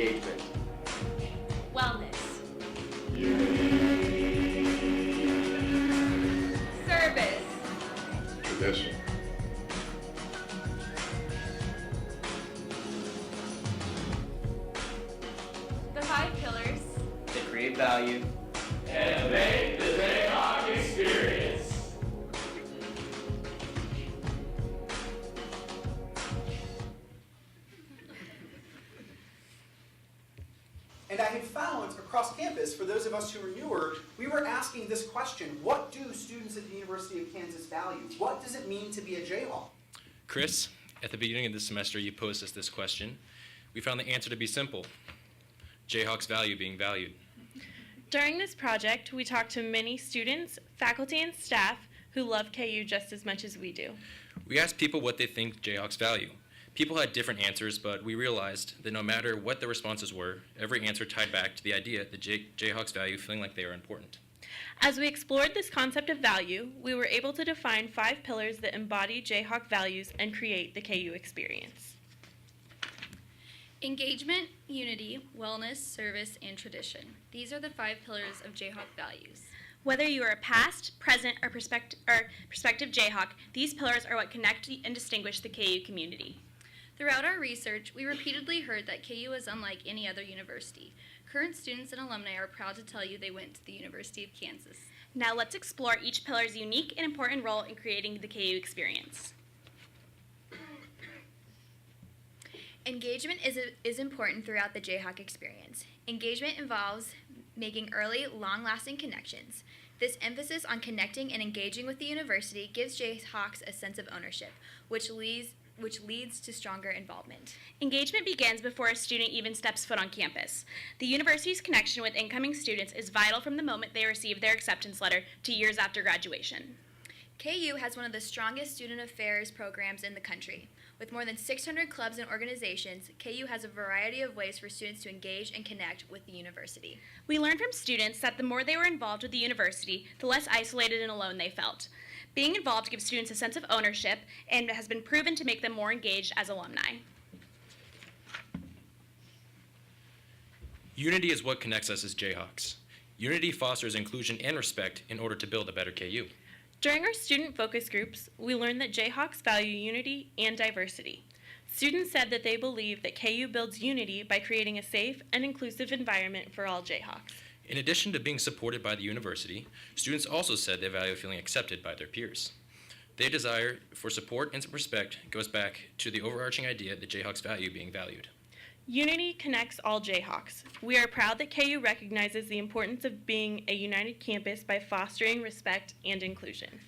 Engagement. Wellness. Service. Tradition. The 5 pillars To create value. And make the Jayhawk experience. And I had found across campus, for those of us who are newer, we were asking this question: what do students at the University of Kansas value? What does it mean to be a Jayhawk? Chris, at the beginning of this semester, you posed us this question. We found the answer to be simple. Jayhawks value being valued. During this project, we talked to many students, faculty, and staff who love KU just as much as we do. We asked people what they think Jayhawks value. People had different answers, but we realized that no matter what the responses were, every answer tied back to the idea that Jayhawks value feeling like they are important. As we explored this concept of value, we were able to define 5 pillars that embody Jayhawk values and create the KU experience. Engagement, unity, wellness, service, and tradition. These are the 5 pillars of Jayhawk values. Whether you are a past, present, or prospective Jayhawk, these pillars are what connect and distinguish the KU community. Throughout our research, we repeatedly heard that KU is unlike any other university. Current students and alumni are proud to tell you they went to the University of Kansas. Now let's explore each pillar's unique and important role in creating the KU experience. Engagement is important throughout the Jayhawk experience. Engagement involves making early, long-lasting connections. This emphasis on connecting and engaging with the university gives Jayhawks a sense of ownership, which leads to stronger involvement. Engagement begins before a student even steps foot on campus. The university's connection with incoming students is vital from the moment they receive their acceptance letter to years after graduation. KU has one of the strongest student affairs programs in the country. With more than 600 clubs and organizations, KU has a variety of ways for students to engage and connect with the university. We learned from students that the more they were involved with the university, the less isolated and alone they felt. Being involved gives students a sense of ownership and has been proven to make them more engaged as alumni. Unity is what connects us as Jayhawks. Unity fosters inclusion and respect in order to build a better KU. During our student focus groups, we learned that Jayhawks value unity and diversity. Students said that they believe that KU builds unity by creating a safe and inclusive environment for all Jayhawks. In addition to being supported by the university, students also said they value feeling accepted by their peers. Their desire for support and respect goes back to the overarching idea that Jayhawks value being valued. Unity connects all Jayhawks. We are proud that KU recognizes the importance of being a united campus by fostering respect and inclusion.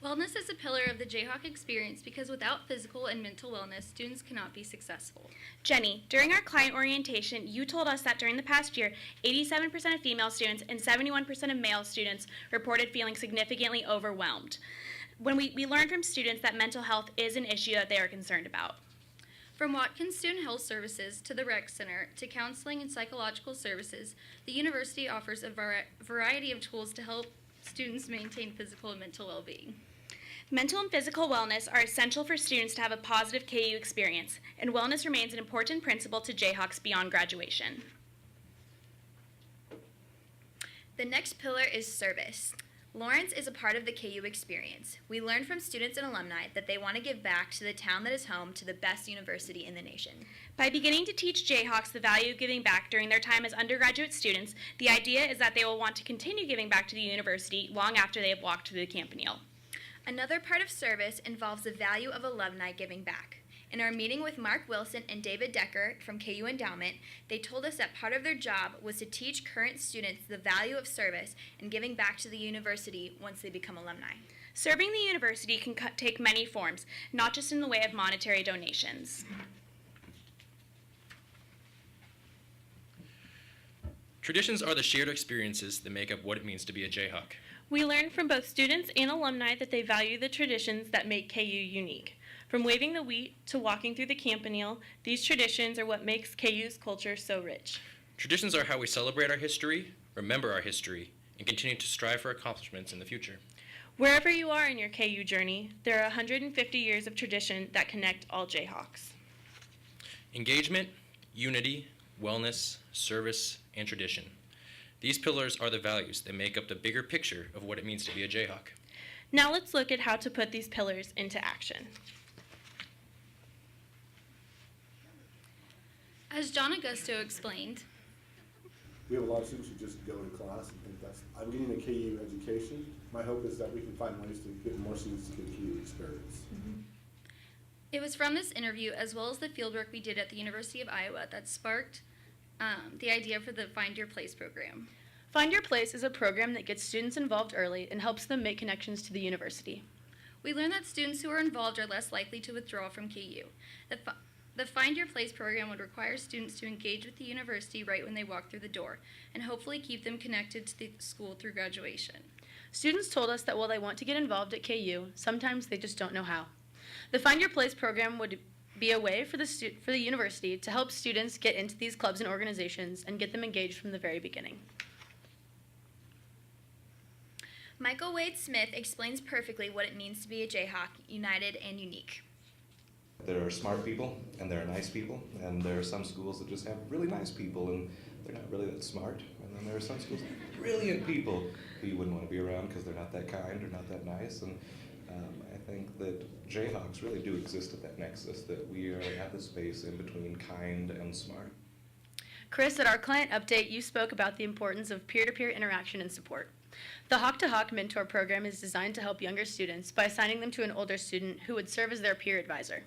Wellness is a pillar of the Jayhawk experience because without physical and mental wellness, students cannot be successful. Jenny, during our client orientation, you told us that during the past year, 87% of female students and 71% of male students reported feeling significantly overwhelmed. When we learned from students that mental health is an issue that they are concerned about. From Watkins Student Health Services to the Rec Center to counseling and psychological services, the university offers a variety of tools to help students maintain physical and mental well-being. Mental and physical wellness are essential for students to have a positive KU experience, and wellness remains an important principle to Jayhawks beyond graduation. The next pillar is service. Lawrence is a part of the KU experience. We learned from students and alumni that they want to give back to the town that is home to the best university in the nation. By beginning to teach Jayhawks the value of giving back during their time as undergraduate students, the idea is that they will want to continue giving back to the university long after they have walked through the campanile. Another part of service involves the value of alumni giving back. In our meeting with Mark Wilson and David Decker from KU Endowment, they told us that part of their job was to teach current students the value of service and giving back to the university once they become alumni. Serving the university can take many forms, not just in the way of monetary donations. Traditions are the shared experiences that make up what it means to be a Jayhawk. We learned from both students and alumni that they value the traditions that make KU unique. From waving the wheat to walking through the campanile, these traditions are what makes KU's culture so rich. Traditions are how we celebrate our history, remember our history, and continue to strive for accomplishments in the future. Wherever you are in your KU journey, there are 150 years of tradition that connect all Jayhawks. Engagement, unity, wellness, service, and tradition. These pillars are the values that make up the bigger picture of what it means to be a Jayhawk. Now let's look at how to put these pillars into action. As John Augusto explained, We have a lot of students who just go to class and think I'm getting a KU education. My hope is that we can find ways to get more students to get a KU experience. it was from this interview, as well as the fieldwork we did at the University of Iowa, that sparked the idea for the Find Your Place program. Find Your Place is a program that gets students involved early and helps them make connections to the university. We learned that students who are involved are less likely to withdraw from KU. The Find Your Place program would require students to engage with the university right when they walk through the door, and hopefully keep them connected to the school through graduation. Students told us that while they want to get involved at KU, sometimes they just don't know how. The Find Your Place program would be a way for the university to help students get into these clubs and organizations and get them engaged from the very beginning. Michael Wade Smith explains perfectly what it means to be a Jayhawk, united and unique. There are smart people, and there are nice people, and there are some schools that just have really nice people, and they're not really that smart. And then there are some schools that have brilliant people who you wouldn't want to be around because they're not that kind or not that nice. And I think that Jayhawks really do exist at that nexus, that we are at the space in between kind and smart. Chris, at our client update, you spoke about the importance of peer-to-peer interaction and support. The Hawk-to-Hawk Mentor program is designed to help younger students by assigning them to an older student who would serve as their peer advisor.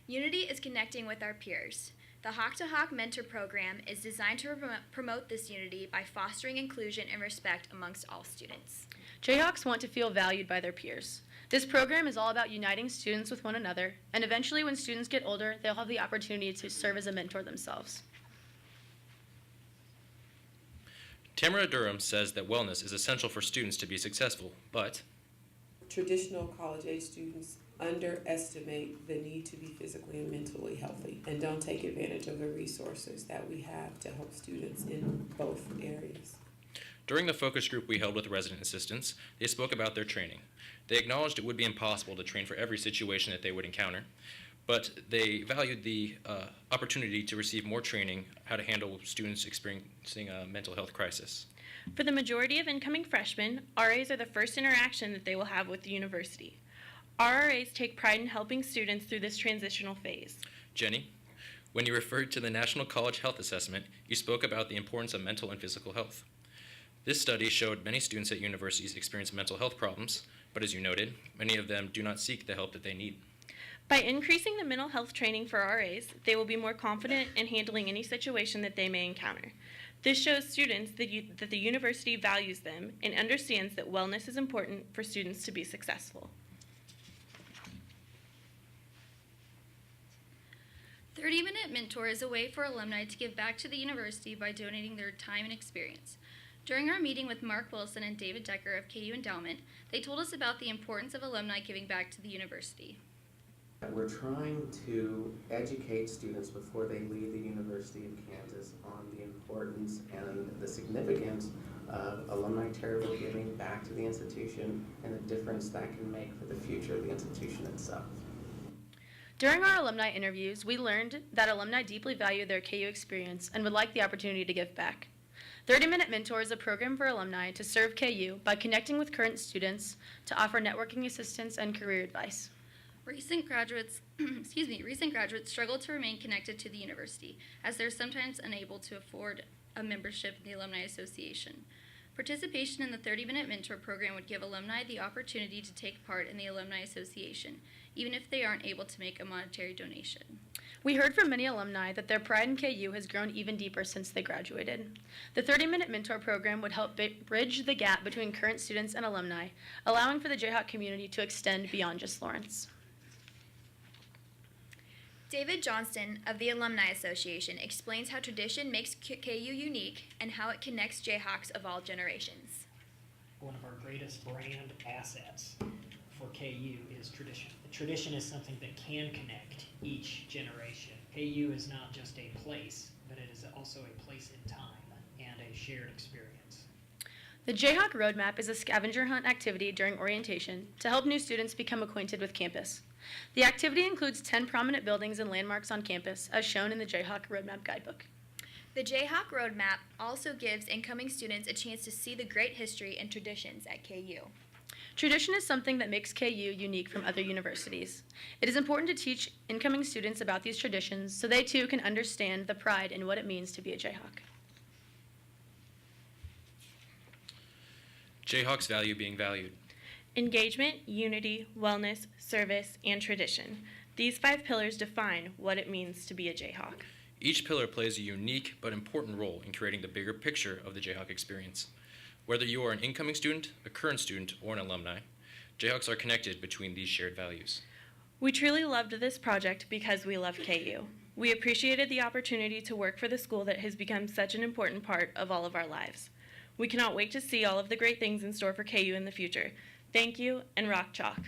Unity is connecting with our peers. The Hawk-to-Hawk Mentor program is designed to promote this unity by fostering inclusion and respect amongst all students. Jayhawks want to feel valued by their peers. This program is all about uniting students with one another, and eventually when students get older, they'll have the opportunity to serve as a mentor themselves. Tamara Durham says that wellness is essential for students to be successful, but traditional college-age students underestimate the need to be physically and mentally healthy and don't take advantage of the resources that we have to help students in both areas. during the focus group we held with resident assistants, they spoke about their training. They acknowledged it would be impossible to train for every situation that they would encounter, but they valued the opportunity to receive more training how to handle students experiencing a mental health crisis. For the majority of incoming freshmen, RAs are the first interaction that they will have with the university. RRAs take pride in helping students through this transitional phase. Jenny, when you referred to the National College Health Assessment, you spoke about the importance of mental and physical health. This study showed many students at universities experience mental health problems, but as you noted, many of them do not seek the help that they need. By increasing the mental health training for RAs, they will be more confident in handling any situation that they may encounter. This shows students that the university values them and understands that wellness is important for students to be successful. 30-Minute Mentor is a way for alumni to give back to the university by donating their time and experience. During our meeting with Mark Wilson and David Decker of KU Endowment, they told us about the importance of alumni giving back to the university. We're trying to educate students before they leave the University of Kansas on the importance and the significance of alumni charitable giving back to the institution and the difference that can make for the future of the institution itself. During our alumni interviews, we learned that alumni deeply value their KU experience and would like the opportunity to give back. 30-Minute Mentor is a program for alumni to serve KU by connecting with current students to offer networking assistance and career advice. Recent graduates struggle to remain connected to the university, as they're sometimes unable to afford a membership in the Alumni Association. Participation in the 30-Minute Mentor program would give alumni the opportunity to take part in the Alumni Association, even if they aren't able to make a monetary donation. We heard from many alumni that their pride in KU has grown even deeper since they graduated. The 30-Minute Mentor program would help bridge the gap between current students and alumni, allowing for the Jayhawk community to extend beyond just Lawrence. David Johnston of the Alumni Association explains how tradition makes KU unique and how it connects Jayhawks of all generations. One of our greatest brand assets for KU is tradition. Tradition is something that can connect each generation. KU is not just a place, but it is also a place in time and a shared experience. The Jayhawk Roadmap is a scavenger hunt activity during orientation to help new students become acquainted with campus. The activity includes 10 prominent buildings and landmarks on campus, as shown in the Jayhawk Roadmap guidebook. The Jayhawk Roadmap also gives incoming students a chance to see the great history and traditions at KU. Tradition is something that makes KU unique from other universities. It is important to teach incoming students about these traditions so they too can understand the pride in what it means to be a Jayhawk. Jayhawks value being valued. Engagement, unity, wellness, service, and tradition. These 5 pillars define what it means to be a Jayhawk. Each pillar plays a unique but important role in creating the bigger picture of the Jayhawk experience. Whether you are an incoming student, a current student, or an alumni, Jayhawks are connected between these shared values. We truly loved this project because we love KU. We appreciated the opportunity to work for the school that has become such an important part of all of our lives. We cannot wait to see all of the great things in store for KU in the future. Thank you, and rock chalk.